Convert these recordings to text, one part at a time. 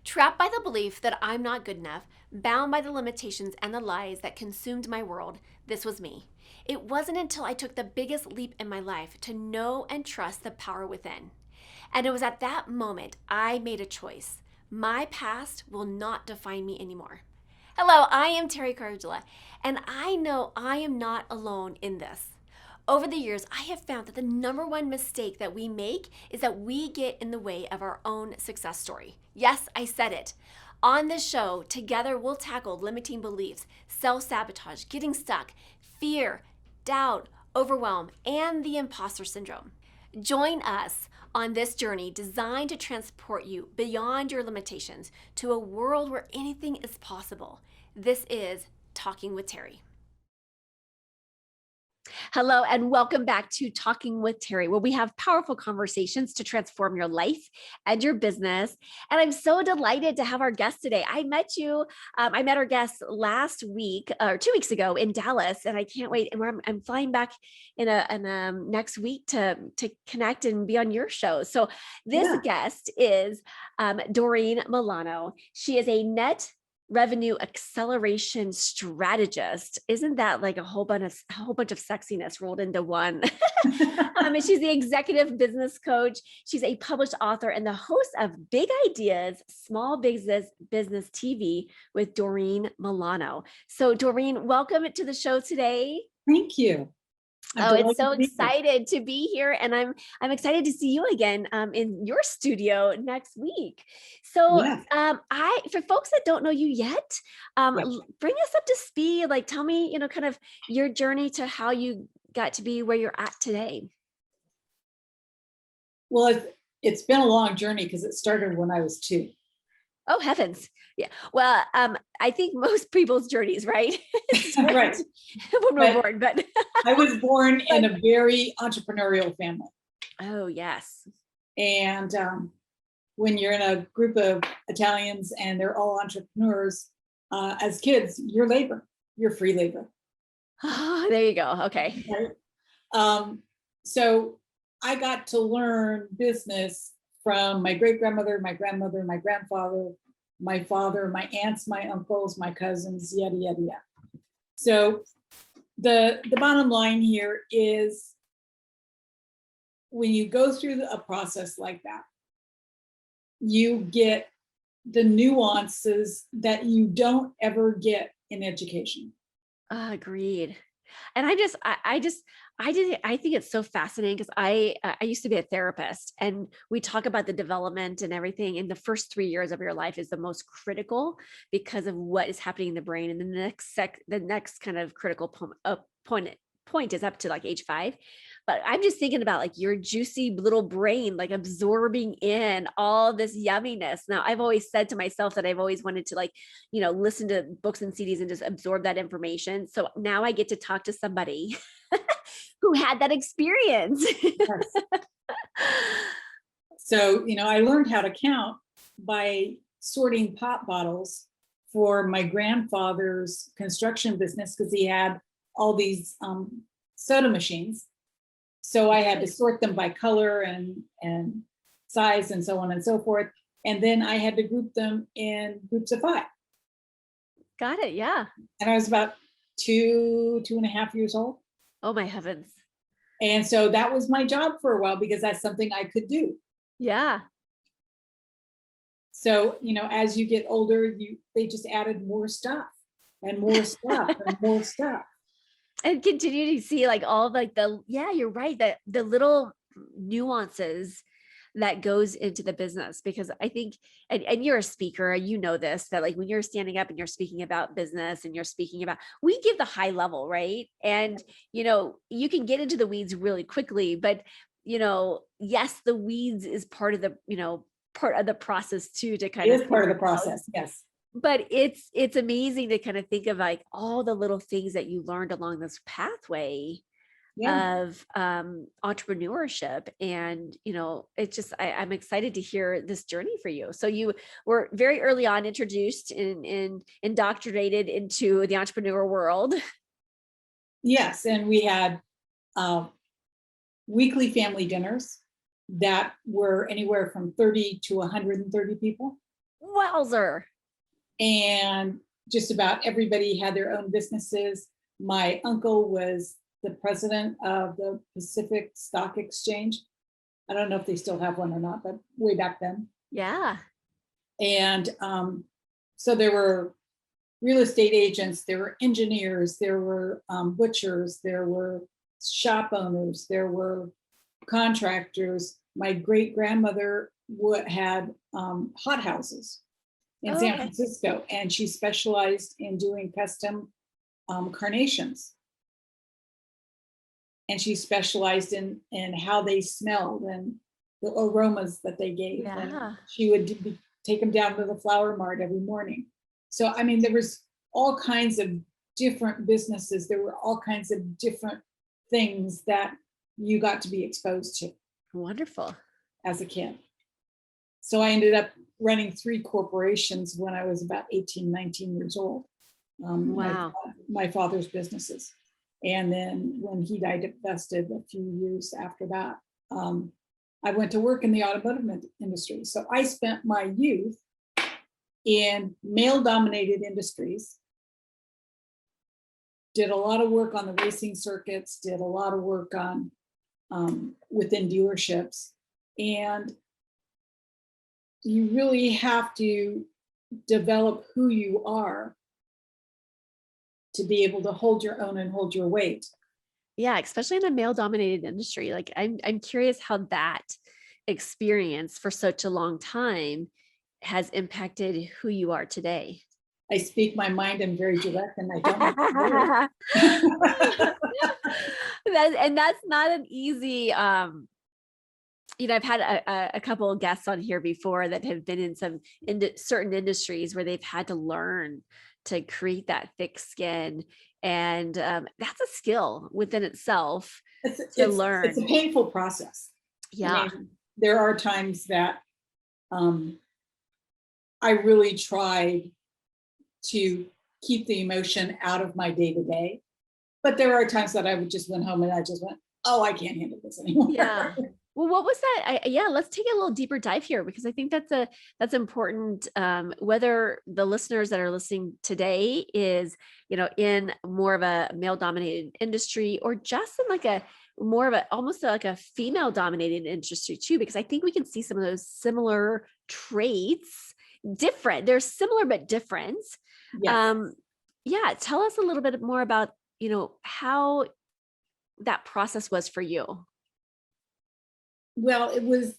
Trapped by the belief that I'm not good enough, bound by the limitations and the lies that consumed my world, this was me. It wasn't until I took the biggest leap in my life to know and trust the power within. And it was at that moment I made a choice. My past will not define me anymore. Hello, I am Teri Cardula, and I know I am not alone in this. Over the years, I have found that the number one mistake that we make is that we get in the way of our own success story. Yes, I said it. On this show, together we'll tackle limiting beliefs, self sabotage, getting stuck, fear, doubt, overwhelm, and the imposter syndrome. Join us on this journey designed to transport you beyond your limitations to a world where anything is possible. This is Talking with Teri. Hello, and welcome back to Talking with Teri, where we have powerful conversations to transform your life and your business. And I'm so delighted to have our guest today. I met our guest last week or 2 weeks ago in Dallas, and I can't wait. And I'm flying back in next week to connect and be on your show. So this guest is Doreen Milano. She is a Net Revenue Acceleration Strategist. Isn't that like a whole bunch of sexiness rolled into one? And she's the executive business coach. She's a published author and the host of Big Ideas, Small Business TV with Doreen Milano. So Doreen, welcome to the show today. Thank you. It's so excited to be here, and I'm excited to see you again in your studio next week. So, for folks that don't know you yet, bring us up to speed. Like, tell me, kind of your journey to how you got to be where you're at today. Well, it's been a long journey because it started when I was 2. Oh, heavens. Yeah. Well, I think most people's journeys, right? Right. When we're born, but I was born in a very entrepreneurial family. Oh, yes. And when you're in a group of Italians and they're all entrepreneurs, as kids, you're free labor. Oh, there you go. Okay. Right? So I got to learn business from my great-grandmother, my grandmother, my grandfather, my father, my aunts, my uncles, my cousins, yada, yada, yada. So the bottom line here is when you go through a process like that, you get the nuances that you don't ever get in education. Agreed. And I think it's so fascinating because I used to be a therapist, and we talk about the development and everything in the first 3 years of your life is the most critical because of what is happening in the brain. And the next kind of critical point is up to like age 5. But I'm just thinking about like your juicy little brain, like absorbing in all this yumminess. Now, I've always said to myself that I've always wanted to listen to books and CDs and just absorb that information. So now I get to talk to somebody who had that experience. Yes. So, I learned how to count by sorting pop bottles for my grandfather's construction business because he had all these soda machines. So I had to sort them by color and size and so on and so forth. And then I had to group them in groups of 5. Got it. Yeah. And I was about 2.5 years old. Oh my heavens. And so that was my job for a while because that's something I could do. Yeah. So, as you get older, they just added more stuff and more stuff and more stuff. And continue to see like all like you're right, that the little nuances that goes into the business, because I think, and you're a speaker, this, that like when you're standing up and you're speaking about business and you're speaking about, we give the high level, right? And, you can get into the weeds really quickly, but, yes, the weeds is part of the process too, to kind of. It is part of the process. Yes. But it's amazing to kind of think of like all the little things that you learned along this pathway of entrepreneurship. And, it's just, I'm excited to hear this journey for you. So you were very early on introduced and indoctrinated into the entrepreneur world. Yes. And we had weekly family dinners that were anywhere from 30 to 130 people. Wowzer. And just about everybody had their own businesses. My uncle was the president of the Pacific Stock Exchange. I don't know if they still have one or not, but way back then. Yeah. And so there were real estate agents, there were engineers, there were butchers, there were shop owners, there were contractors. My great grandmother had hot houses in Oh, San okay. Francisco, and she specialized in doing custom carnations. And she specialized in how they smelled and the aromas that they gave. Yeah. And she would take them down to the flower mart every morning. So, I mean, there was all kinds of different businesses. There were all kinds of different things that you got to be exposed to Wonderful. as a kid. So I ended up running 3 corporations when I was about 18, 19 years old. Wow. My father's businesses. And then when he died, divested a few years after that, I went to work in the automotive industry. So I spent my youth in male-dominated industries, did a lot of work on the racing circuits, did a lot of work on within dealerships. And you really have to develop who you are to be able to hold your own and hold your weight. Yeah, especially in a male-dominated industry. Like I'm curious how that experience for such a long time has impacted who you are today. I speak my mind, I'm very direct, and I don't. That's not an easy, I've had a couple of guests on here before that have been in some certain industries where they've had to learn to create that thick skin. And that's a skill within itself to learn. It's a painful process. Yeah. I mean, there are times that I really tried to keep the emotion out of my day-to-day. But there are times that I would just went home and I just went, oh, I can't handle this anymore. Yeah. Well, what was that? Let's take a little deeper dive here, because I think that's important. Whether the listeners that are listening today is, in more of a male dominated industry, or just in like a more of a, almost like a female dominated industry too, because I think we can see some of those similar traits different. They're similar, but different. Yes. Yeah. Tell us a little bit more about, how that process was for you. Well, it was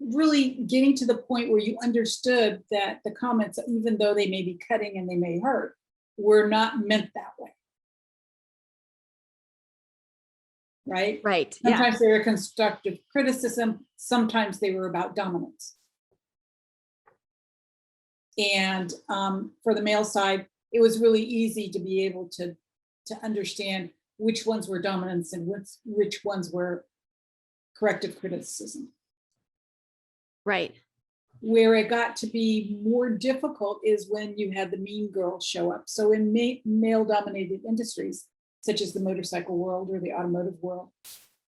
really getting to the point where you understood that the comments, even though they may be cutting and they may hurt, were not meant that way. Right? Right. Sometimes they were constructive criticism. Sometimes they were about dominance. And for the male side, it was really easy to be able to understand which ones were dominance and which ones were corrective criticism. Right. Where it got to be more difficult is when you had the mean girls show up. So in male-dominated industries, such as the motorcycle world or the automotive world,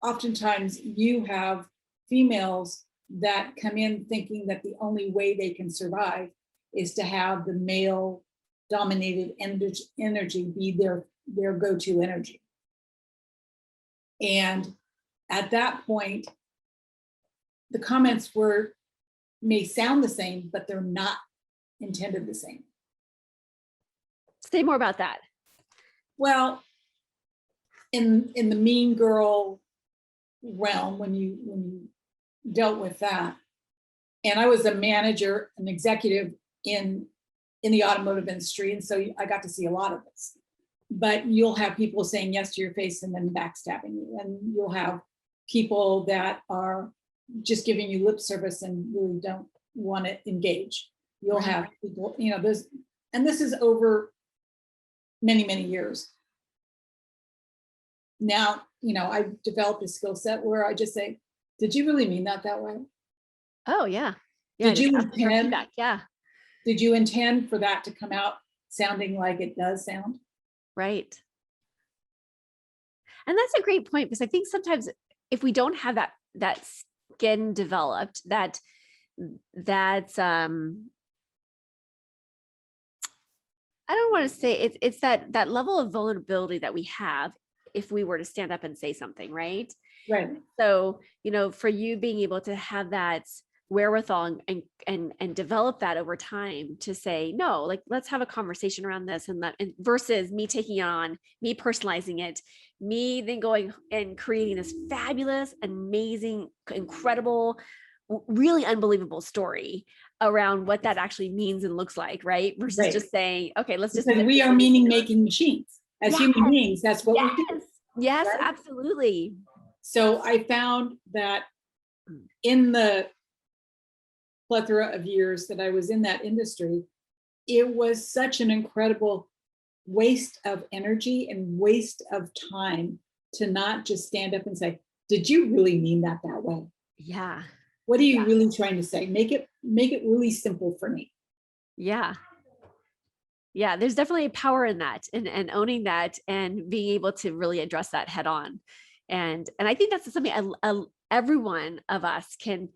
oftentimes you have females that come in thinking that the only way they can survive is to have the male-dominated energy be their go-to energy. And at that point, the comments may sound the same, but they're not intended the same. Say more about that. Well, in the mean girl realm, when you dealt with that, and I was a manager, an executive in the automotive industry, and so I got to see a lot of this. But you'll have people saying yes to your face and then backstabbing you, and you'll have people that are just giving you lip service and really don't want to engage. You'll have people, this is over many, many years. Now, I've developed a skill set where I just say, did you really mean that way? Oh, yeah. Did you intend? Yeah. Did you intend for that to come out sounding like it does sound? Right. And that's a great point, because I think sometimes if we don't have that skin developed, that I don't want to say it's that level of vulnerability that we have if we were to stand up and say something, right? Right. So, for you being able to have that wherewithal and develop that over time to say, no, like, let's have a conversation around this, and versus me taking it on, me personalizing it, me then going and creating this fabulous, amazing, incredible, really unbelievable story around what that actually means and looks like, right? Versus Right. just saying, okay, let's just Because we are meaning making machines. As human beings, that's what we do. Yes, right? absolutely. So I found that in the plethora of years that I was in that industry, it was such an incredible waste of energy and waste of time to not just stand up and say, did you really mean that way? Yeah. What are you really trying to say? Make it really simple for me. Yeah. Yeah, there's definitely a power in that, and owning that and being able to really address that head on. And I think that's something every one of us can,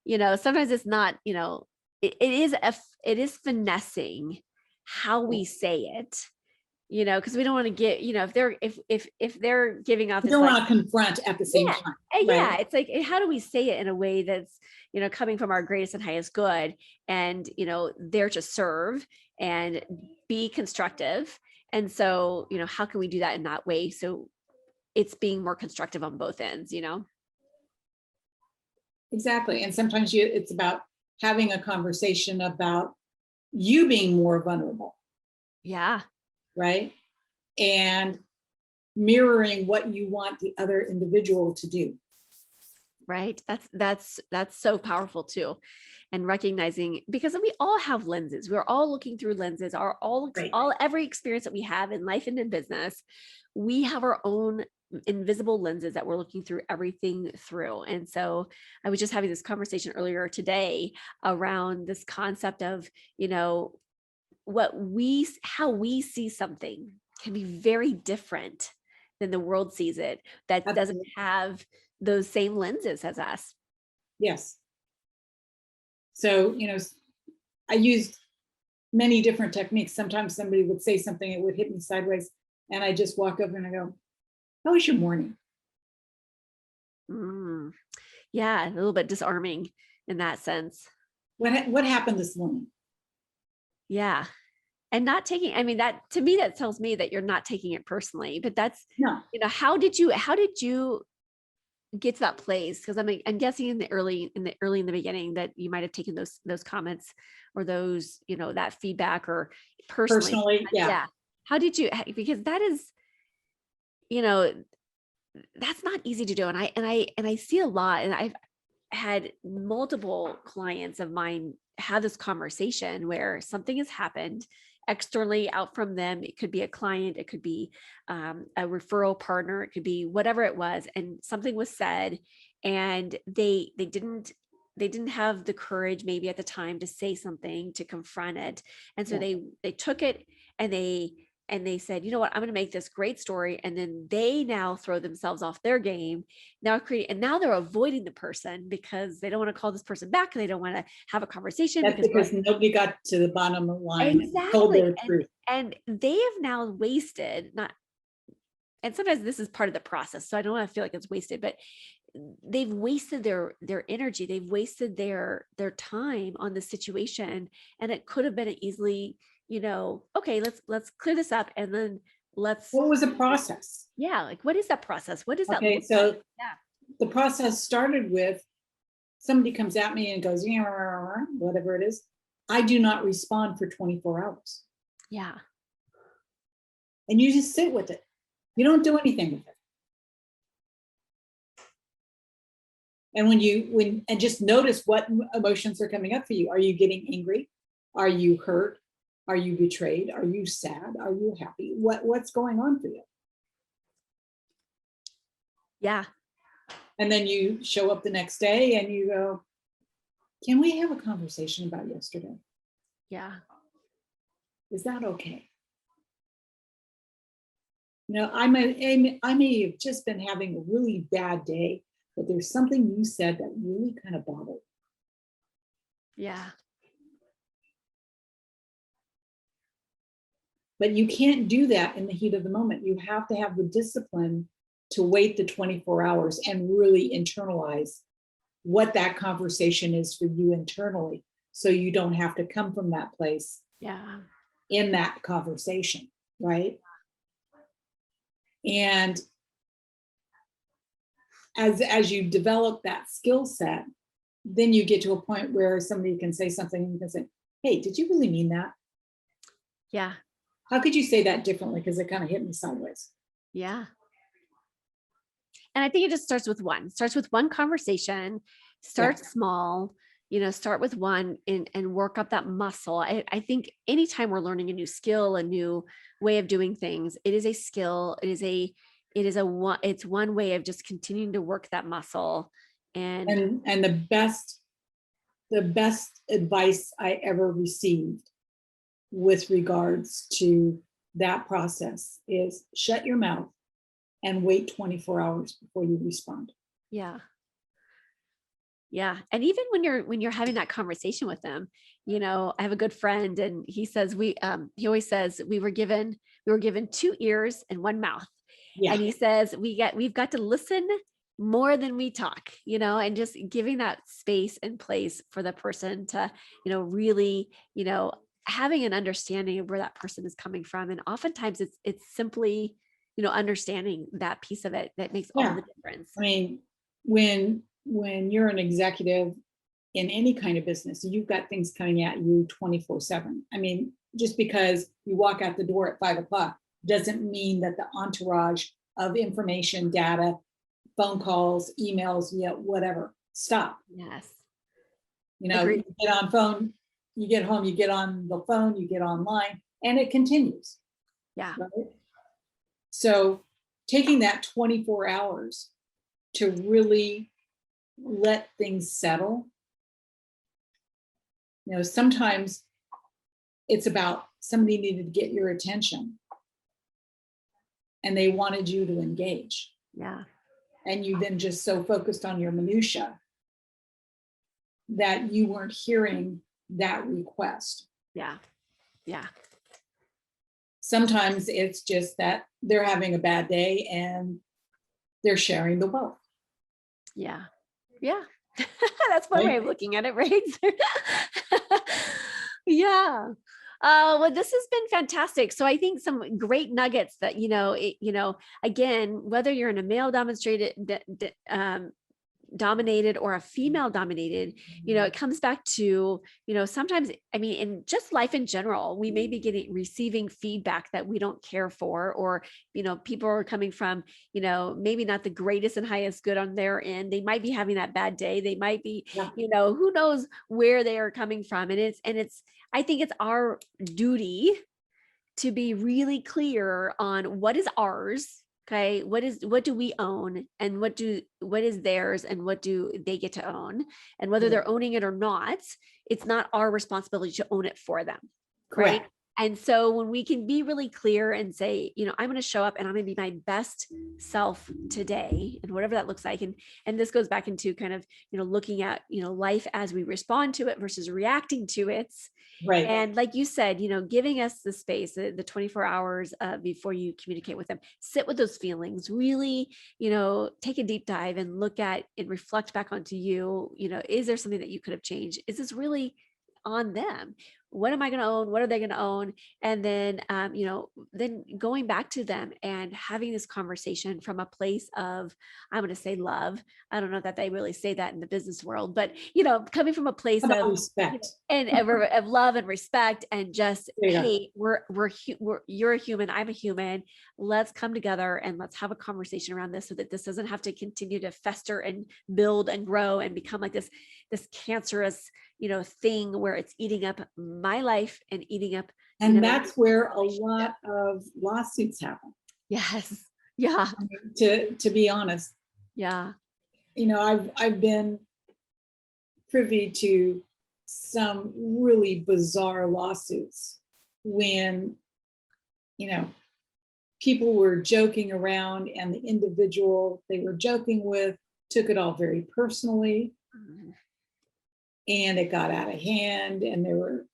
sometimes it's not, it is finessing how we say it, because we don't want to get, if they're giving off You this, don't like, want to confront at the same yeah, time. yeah, Right? it's like, how do we say it in a way that's, coming from our greatest and highest good, and, there to serve and be constructive. And so, how can we do that in that way so it's being more constructive on both ends, Exactly. And sometimes it's about having a conversation about you being more vulnerable, Yeah. right? And mirroring what you want the other individual to do. Right. That's so powerful too. And recognizing, because we all have lenses. We're all looking through lenses, Right. every experience that we have in life and in business, we have our own invisible lenses that we're looking through everything through. And so I was just having this conversation earlier today around this concept of, how we see something can be very different than the world sees it, that doesn't Absolutely. have those same lenses as us. Yes. So, I used many different techniques. Sometimes somebody would say something, it would hit me sideways. And I just walk over and I go, how was your morning? Yeah, a little bit disarming in that sense. What happened this morning? Yeah. And not taking, I mean, that to me, that tells me that you're not taking it personally, but that's, No. how did you get to that place? Because I'm guessing in the beginning that you might have taken those comments or those, that feedback, or personally. Yeah. Yeah. How did you, because that is, you know, that's not easy to do. And I see a lot, and I've had multiple clients of mine have this conversation where something has happened externally out from them. It could be a client, it could be a referral partner, it could be whatever it was, and something was said, and they didn't have the courage maybe at the time to say something, to confront it. And so Yeah. they took it, and they said, you know what, I'm going to make this great story. And then they now throw themselves off their game, and now they're avoiding the person because they don't want to call this person back. They don't want to have a conversation That's because nobody got to the bottom of the line and told exactly. their truth. And they have now wasted, not, and sometimes this is part of the process, so I don't want to feel like it's wasted, but they've wasted their energy, they've wasted their time on the situation. And it could have been easily, okay, let's clear this up, and then let's, What was the process? yeah, like, what is that process? What does that Okay, look so like? Yeah. the process started with somebody comes at me and goes, yeah, whatever it is. I do not respond for 24 hours. Yeah. And you just sit with it. You don't do anything with it. And and just notice what emotions are coming up for you. Are you getting angry? Are you hurt? Are you betrayed? Are you sad? Are you happy? What's going on for you? Yeah. And then you show up the next day and you go, can we have a conversation about yesterday? Yeah. Is that okay? I may have just been having a really bad day, but there's something you said that really kind of bothered. Yeah. But you can't do that in the heat of the moment. You have to have the discipline to wait the 24 hours and really internalize what that conversation is for you internally. So you don't have to come from that place in that conversation, right? And as you develop that skill set, then you get to a point where somebody can say something and you can say, hey, did you really mean that? Yeah. How could you say that differently? Because it kind of hit me sideways. Yeah. And I think it just starts with one conversation, start small, start with one and work up that muscle. I think anytime we're learning a new skill, a new way of doing things, it is a skill. It's one way of just continuing to work that muscle. And the best advice I ever received with regards to that process is shut your mouth and wait 24 hours before you respond. Yeah. Yeah. And even when you're having that conversation with them, I have a good friend and he says, he always says we were given 2 ears and 1 mouth. Yeah. And he says, we've got to listen more than we talk, and just giving that space and place for the person to, really, having an understanding of where that person is coming from. And oftentimes it's simply, understanding that piece of it that makes all the difference. I mean, when you're an executive in any kind of business, you've got things coming at you 24/7. I mean, just because you walk out the door at 5 o'clock doesn't mean that the entourage of information, data, phone calls, emails, whatever, stop. Yes. You get on phone, you get home, you get on the phone, you get online, and it continues. Yeah. Right? So taking that 24 hours to really let things settle. Sometimes it's about somebody needed to get your attention and they wanted you to engage. Yeah. And you then just so focused on your minutia that you weren't hearing that request. Yeah. Yeah. Sometimes it's just that they're having a bad day and they're sharing the wealth. Yeah. Yeah. That's one way of looking at it, right? Yeah. Well, this has been fantastic. So I think some great nuggets that, again, whether you're in a male dominated or a female dominated, it comes back to, sometimes, in just life in general, we may be receiving feedback that we don't care for, or, people are coming from, maybe not the greatest and highest good on their end. They might be having that bad day. They might be, who knows where they are coming from. I think it's our duty to be really clear on what is ours. Okay. What do we own, and what is theirs, and what do they get to own, and whether they're owning it or not, it's not our responsibility to own it for them. Correct. Right. And so when we can be really clear and say, I'm going to show up and I'm going to be my best self today, and whatever that looks like. And this goes back into kind of, looking at, life as we respond to it versus reacting to it. Right. And like you said, giving us the space, the 24 hours before you communicate with them, sit with those feelings, really, take a deep dive and look at and reflect back onto you, is there something that you could have changed? Is this really on them? What am I going to own? What are they going to own? And then, then going back to them and having this conversation from a place of, I'm going to say love. I don't know that they really say that in the business world, but, coming from a place of respect and of love and respect, and just, hey, you're a human. I'm a human. Let's come together and let's have a conversation around this so that this doesn't have to continue to fester and build and grow and become like this cancerous, thing where it's eating up my life and eating up. And that's where a lot of lawsuits happen. Yes. Yeah. To be honest. Yeah. I've been privy to some really bizarre lawsuits when, people were joking around and the individual they were joking with took it all very personally. And it got out of hand, and there were,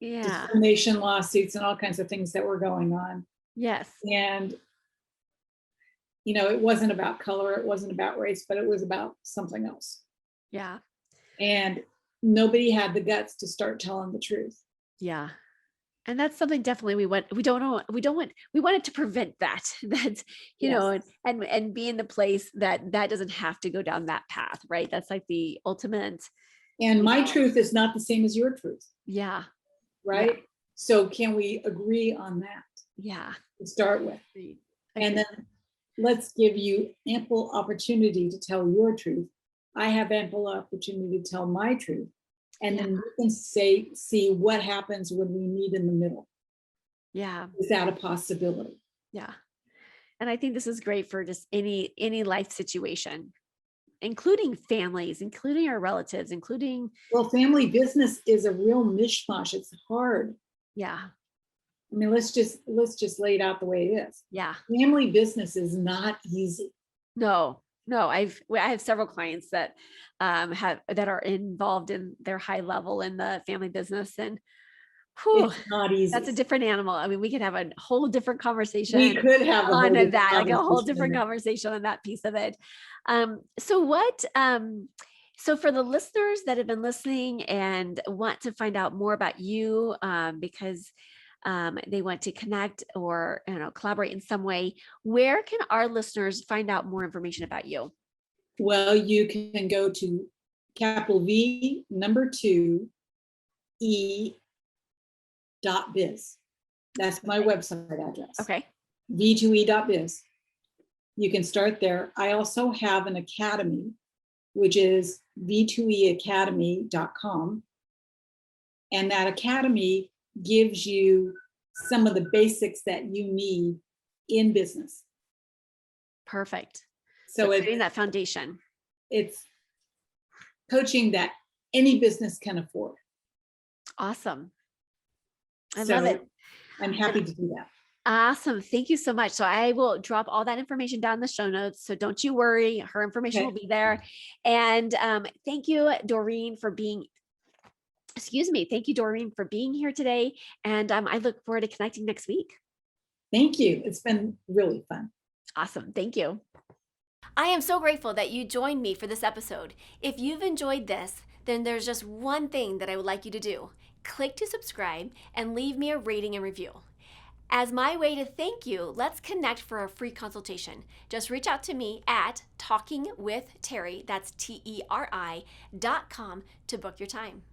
Yeah. discrimination lawsuits and all kinds of things that were going on. Yes. And, it wasn't about color, it wasn't about race, but it was about something else. Yeah. And nobody had the guts to start telling the truth. Yeah. And that's something definitely we want to prevent that, that, Yes. and be in the place that doesn't have to go down that path, right? That's like the ultimate, And my truth is not the same as your truth, yeah. right? So can we agree on that Yeah. to start with? Agreed. And Agreed. then let's give you ample opportunity to tell your truth. I have ample opportunity to tell my truth. And then we can see what happens when we meet in the middle. Yeah. Is that a possibility? Yeah. And I think this is great for just any life situation, including families, including our relatives, including, Well, family business is a real mishmash. It's hard. yeah. I mean, let's just lay it out the way it is. Yeah. Family business is not easy. No, I have several clients that that are involved in their high level in the family business, and whew, It's not easy. that's a different animal. I mean, we could have a whole different We conversation could have a whole on different that, like a whole conversation different on that. conversation on that piece of it. So for the listeners that have been listening and want to find out more about you, because they want to connect or collaborate in some way, where can our listeners find out more information about you? Well, you can go to capital V number 2 E .biz. That's my website address. Okay. V2E.biz. You can start there. I also have an academy, which is V2Eacademy.com. And that academy gives you some of the basics that you need in business. Perfect. So creating that foundation. It's coaching that any business can afford. Awesome. I love it. I'm happy to do that. Awesome. Thank you so much. So I will drop all that information down in the show notes. So don't you worry. Her information will be there. And thank you, Doreen, for being here today. And I look forward to connecting next week. Thank you. It's been really fun. Awesome. Thank you. I am so grateful that you joined me for this episode. If you've enjoyed this, then there's just one thing that I would like you to do. Click to subscribe and leave me a rating and review. As my way to thank you, let's connect for a free consultation. Just reach out to me at talkingwithteri, that's TERI.com, to book your time.